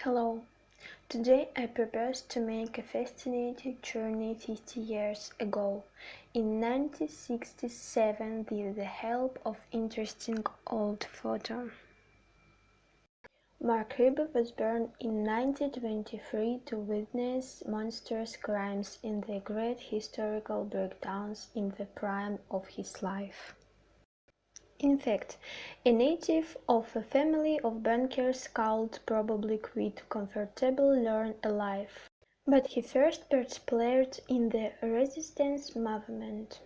Hello, today I propose to make a fascinating journey 50 years ago, in 1967 with the help of interesting old photo. Mark Ribot was born in 1923 to witness monstrous crimes in the great historical breakdowns in the prime of his life. In fact, a native of a family of bankers called probably quite comfortable learned a life. But he first participated in the resistance movement,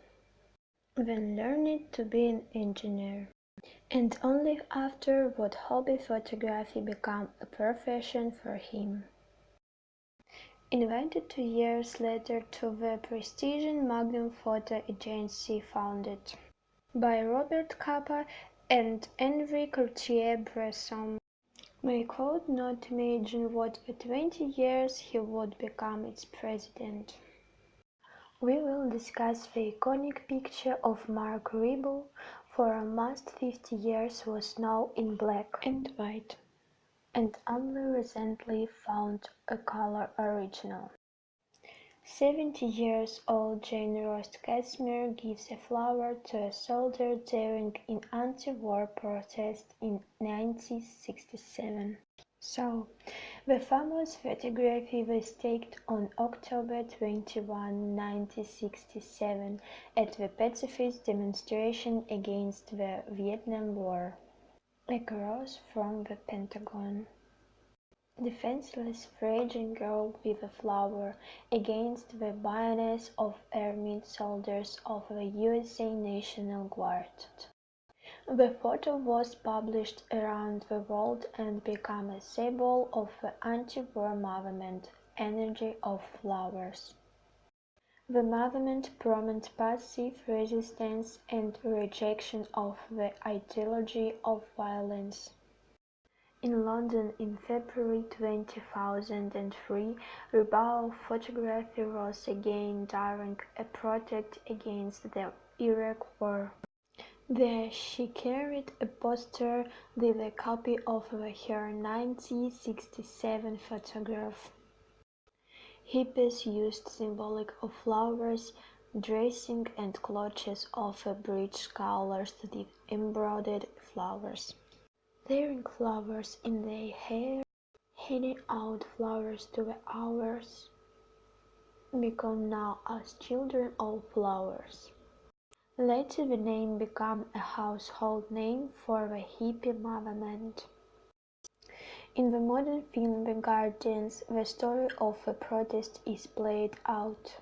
then learned to be an engineer. And only after would hobby photography become a profession for him. Invited 2 years later to the prestigious Magnum Photo Agency founded by Robert Capa and Henri Cartier-Bresson. We could not imagine what in 20 years he would become its president. We will discuss the iconic picture of Mark Ribot. For almost 50 years was now in black and white, and only recently found a color original. 70-year-old Jane Ross Casimir gives a flower to a soldier during an anti-war protest in 1967. So, the famous photography was taken on October 21, 1967, at the pacifist demonstration against the Vietnam War, across from the Pentagon. Defenseless raging girl with a flower against the bayonets of armed soldiers of the USA National Guard. The photo was published around the world and became a symbol of the anti-war movement, Energy of Flowers. The movement promoted passive resistance and rejection of the ideology of violence. In London in February 2003, Ribot photography rose again during a protest against the Iraq War. There she carried a poster with a copy of her 1967 photograph. Hippies used symbolic of flowers, dressing and clothes of a breech colored with embroidered flowers. Wearing flowers in their hair, handing out flowers to the hours, become now as children of flowers. Later the name became a household name for the hippie movement. In the modern film The Guardians, the story of a protest is played out.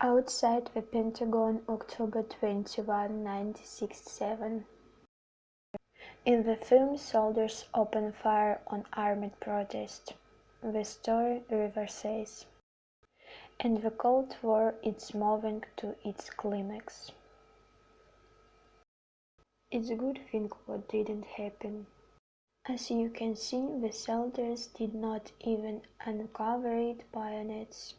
Outside the Pentagon, October 21, 1967. In the film, soldiers open fire on armed protest. The story reverses, and the Cold War is moving to its climax. It's a good thing what didn't happen. As you can see, the soldiers did not even uncover bayonets.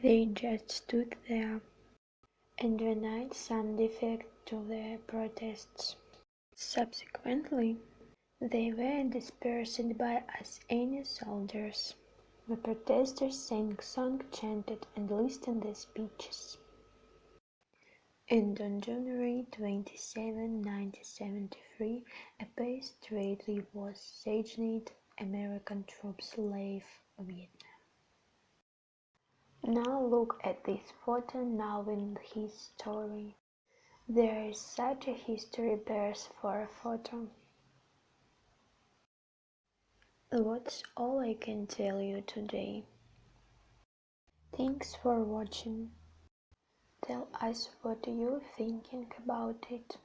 They just stood there and denied some defect to their protests. Subsequently, they were dispersed by as any soldiers. The protesters sang songs, chanted, and listened to speeches. And on January 27, 1973, a peace treaty was signed. American troops leave Vietnam. Now look at this photo, knowing his story. There is such a history bears for a photo. That's all I can tell you today. Thanks for watching. Tell us what you're thinking about it.